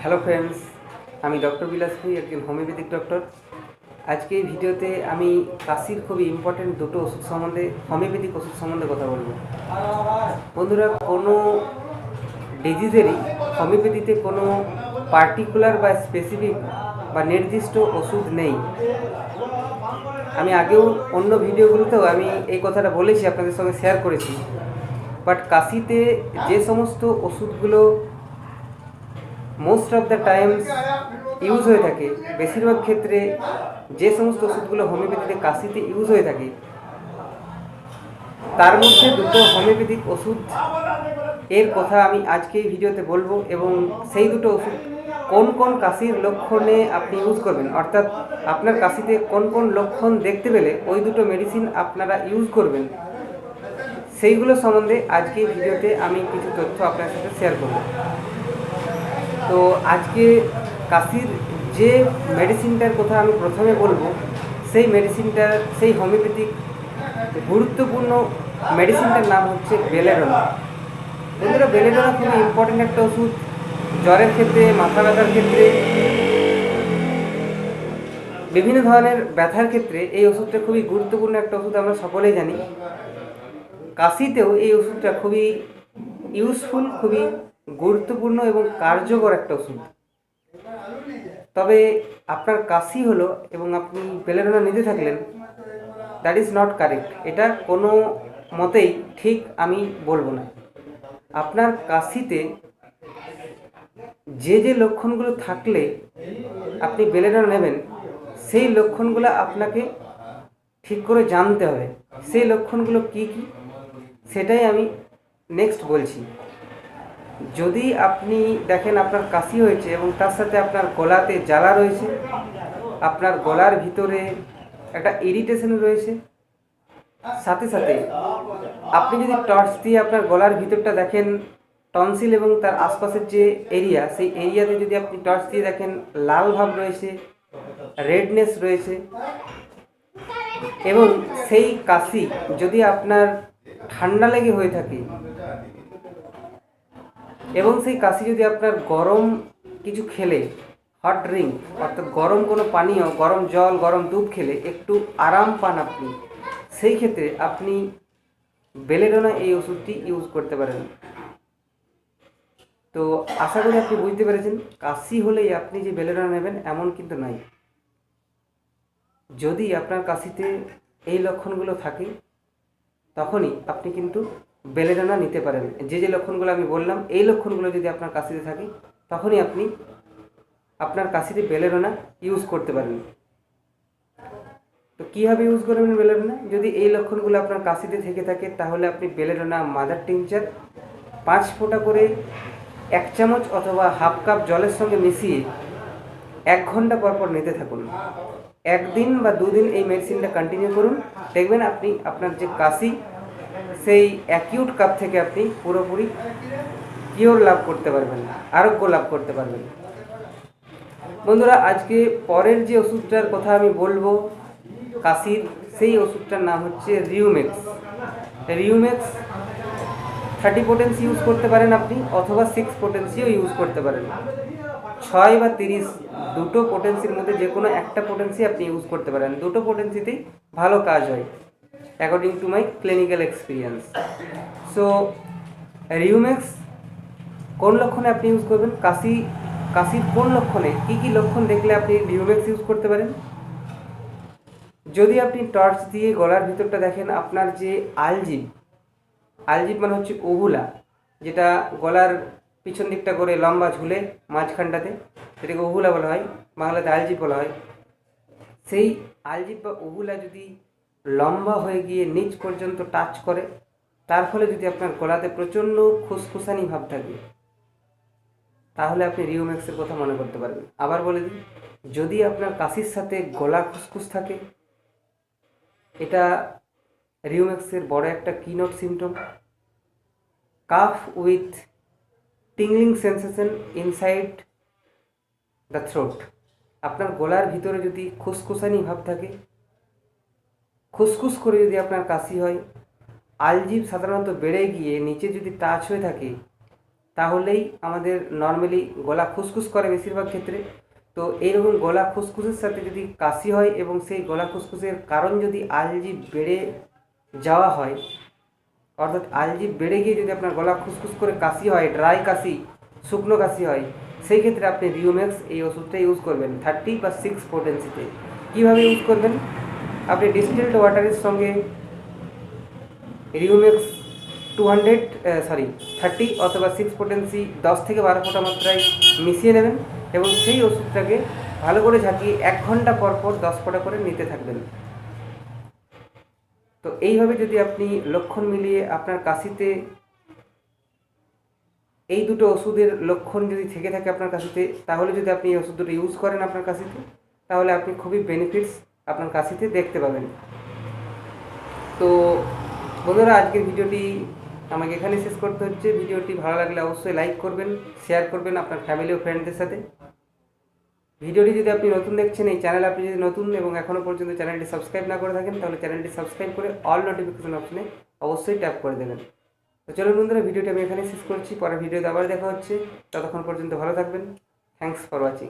Hello friends, আমি doctor বিলাস ভুঁই, একজন হোমিওপ্যাথিক ডক্টর। আজকে এই ভিডিওতে আমি কাশির খুবই ইম্পর্টেন্ট দুটো ওষুধ সম্বন্ধে, হোমিওপ্যাথিক ওষুধ সম্বন্ধে কথা বলবো। বন্ধুরা, কোনো ডিজিজেরই হোমিওপ্যাথিতে কোনো পার্টিকুলার বা স্পেসিফিক বা নির্দিষ্ট ওষুধ নেই। আমি আগেও অন্য ভিডিওগুলোতেও আমি এই কথাটা বলেছি, আপনাদের সঙ্গে শেয়ার করেছি। বাট কাশিতে যে সমস্ত ওষুধগুলো most of the Times use হয়ে থাকে, বেশিরভাগ ক্ষেত্রে যে সমস্ত ওষুধগুলো হোমিওপ্যাথিতে কাশিতে ইউজ হয়ে থাকে, তার মধ্যে দুটো হোমিওপ্যাথিক ওষুধ এর কথা আমি আজকে এই ভিডিওতে বলবো। এবং সেই দুটো ওষুধ কোন কোন কাশির লক্ষণে আপনি ইউজ করবেন, অর্থাৎ আপনার কাশিতে কোন কোন লক্ষণ দেখতে পেলে ওই দুটো মেডিসিন আপনারা ইউজ করবেন, সেইগুলো সম্বন্ধে আজকে এই ভিডিওতে আমি কিছু তথ্য আপনার সাথে শেয়ার করব। তো আজকে কাশির যে মেডিসিনটার কথা আমি প্রথমে বলবো, সেই মেডিসিনটার, সেই হোমিওপ্যাথিক গুরুত্বপূর্ণ মেডিসিনটার নাম হচ্ছে বেলেডোনা। বন্ধুরা, বেলেডোনা খুবই ইম্পর্টেন্ট একটা ওষুধ জ্বরের ক্ষেত্রে, মাথা ব্যথার ক্ষেত্রে, বিভিন্ন ধরনের ব্যথার ক্ষেত্রে এই ওষুধটা খুবই গুরুত্বপূর্ণ একটা ওষুধ, আমরা সকলেই জানি। কাশিতেও এই ওষুধটা খুবই ইউজফুল, খুবই গুরুত্বপূর্ণ এবং কার্যকর একটা ওষুধ। তবে আপনার কাশি হলো এবং আপনি বেলেডোনা নিতে থাকলেন, দ্যাট ইজ নট কারেক্ট। এটা কোনো মতেই ঠিক আমি বলবো না। আপনার কাশিতে যে যে লক্ষণগুলো থাকলে আপনি বেলেডোনা নেবেন, সেই লক্ষণগুলো আপনাকে ঠিক করে জানতে হবে। সেই লক্ষণগুলো কি কি সেটাই আমি নেক্সট বলছি। যদি আপনি দেখেন আপনার কাশি হয়েছে এবং তার সাথে আপনার গলাতে জ্বালা রয়েছে, আপনার গলার ভিতরে একটা ইরিটেশন রয়েছে, সাথে সাথে আপনি যদি টর্চ দিয়ে আপনার গলার ভিতরটা দেখেন, টনসিল এবং তার আশপাশের যে এরিয়া, সেই এরিয়াতে যদি আপনি টর্চ দিয়ে দেখেন লাল ভাব রয়েছে, রেডনেস রয়েছে, এবং সেই কাশি যদি আপনার ঠান্ডা লেগে হয়ে থাকে, এবং সেই কাশি যদি আপনার গরম কিছু খেলে, হট ড্রিঙ্ক অর্থাৎ গরম কোনো পানীয়, গরম জল, গরম দুধ খেলে একটু আরাম পান আপনি, সেই ক্ষেত্রে আপনি বেলেডোনা এই ওষুধটি ইউজ করতে পারেন। তো আশা করি আপনি বুঝতে পেরেছেন, কাশি হলেই আপনি যে বেলেডোনা নেবেন এমন কিন্তু নয়। যদি আপনার কাশিতে এই লক্ষণগুলো থাকে, তখনই আপনি কিন্তু বেলেডোনা নিতে পারেন। যে যে লক্ষণগুলো আমি বললাম, এই লক্ষণগুলো যদি আপনার কাশিতে থাকে, তখনই আপনি আপনার কাশিতে বেলেডোনা ইউজ করতে পারেন। তো কীভাবে ইউজ করবেন বেলেডোনা? যদি এই লক্ষণগুলো আপনার কাশিতে থেকে থাকে, তাহলে আপনি বেলেডোনা মাদার টিংচার 5 ফোঁটা করে 1 চামচ অথবা হাফ কাপ জলের সঙ্গে মিশিয়ে 1 ঘন্টা পর পর নিতে থাকুন। 1 দিন বা 2 দিন এই মেডিসিনটা কন্টিনিউ করুন, দেখবেন আপনি আপনার যে কাশি, সেই অ্যাকিউট কাপ থেকে আপনি পুরোপুরি কিওর লাভ করতে পারবেন, আরোগ্য লাভ করতে পারবেন। বন্ধুরা, আজকে পরের যে ওষুধটার কথা আমি বলবো কাশির, সেই ওষুধটার নাম হচ্ছে রিউমেক্স। রিউমেক্স 30 পোটেন্সি ইউজ করতে পারেন আপনি, অথবা 6 পোটেন্সিও ইউজ করতে পারেন। 6 বা 30 দুটো পোটেন্সির মধ্যে যে কোনো একটা পোটেন্সি আপনি ইউজ করতে পারেন। দুটো পোটেন্সিতেই ভালো কাজ হয়, according to my clinical experience. So Rumex কোন লক্ষণে আপনি ইউজ করবেন, কাশির কোন লক্ষণে, কী কী লক্ষণ দেখলে আপনি রিউমেক্স ইউজ করতে পারেন? যদি আপনি টর্চ দিয়ে গলার ভিতরটা দেখেন, আপনার যে আলজিভ মানে হচ্ছে ওভুলা, যেটা গলার পিছন দিকটা করে লম্বা ঝুলে মাঝখানটাতে, সেটাকে ওভুলা বলা হয়, বাংলাতে আলজিভ বলা হয়। সেই আলজিভ বা ওভুলা যদি লম্বা হয়ে গিয়ে নিচ পর্যন্ত টাচ করে, তার ফলে যদি আপনার গলাতে প্রচণ্ড খুসখুসানি ভাব থাকে, তাহলে আপনি রিউমেক্সের কথা মনে করতে পারবেন। আবার বলে দিই, যদি আপনার কাশির সাথে গলা খুসখুস থাকে, এটা রিউমেক্সের বড় একটা keynote symptom. Calf with tingling sensation inside the throat, আপনার গলার ভিতরে যদি খুসখুসানি ভাব থাকে, খুসখুস করে যদি আপনার কাশি হয়, আলজিভ সাধারণত বেড়ে গিয়ে নিচে যদি টাচ হয়ে থাকে, তাহলেই আমাদের নর্মালি গলা খুসখুস করে বেশিরভাগ ক্ষেত্রে। তো এইরকম গলা খুসখুসের সাথে যদি কাশি হয় এবং সেই গলা খুসখুসের কারণ যদি আলজিভ বেড়ে যাওয়া হয়, অর্থাৎ আলজিভ বেড়ে গিয়ে যদি আপনার গলা খুসখুস করে কাশি হয়, ড্রাই কাশি, শুকনো কাশি হয়, সেই ক্ষেত্রে আপনি রিউম্যাক্স এই ওষুধটা ইউজ করবেন 30/6 পোটেন্সিতে। কীভাবে ইউজ করবেন? আপনি ডিস্টিলড ওয়াটারের সঙ্গে রিউম্যাক্স 30 অথবা 6 পোটেন্সি 10 থেকে 12 ফোঁটা মাত্রায় মিশিয়ে নেবেন এবং সেই ওষুধটাকে ভালো করে ঝাঁকিয়ে 1 ঘন্টা পর পর 10 ফোঁটা করে নিতে থাকবেন। তো এইভাবে যদি আপনি লক্ষণ মিলিয়ে আপনার কাশিতে এই দুটো ওষুধের লক্ষণ যদি থেকে থাকে আপনার কাশিতে, তাহলে যদি আপনি এই ওষুধ দুটো ইউজ করেন আপনার কাশিতে, তাহলে আপনি খুবই বেনিফিটস আপনার কাশিতে দেখতে পাবেন। তো বন্ধুরা, আজকের ভিডিওটি আমাকে এখানে শেষ করতে হচ্ছে। ভিডিওটি ভালো লাগলে অবশ্যই লাইক করবেন, শেয়ার করবেন আপনার ফ্যামিলি ও ফ্রেন্ডদের সাথে। ভিডিওটি যদি আপনি নতুন দেখছেন, এই চ্যানেল আপনি যদি নতুন এবং এখনও পর্যন্ত চ্যানেলটি সাবস্ক্রাইব না করে থাকেন, তাহলে চ্যানেলটি সাবস্ক্রাইব করে অল নোটিফিকেশন অপশনে অবশ্যই ট্যাপ করে দেবেন। তো চলুন বন্ধুরা, ভিডিওটি আমি এখানে শেষ করছি। পরের ভিডিওতে আবার দেখা হচ্ছে। ততক্ষণ পর্যন্ত ভালো থাকবেন। Thanks for watching.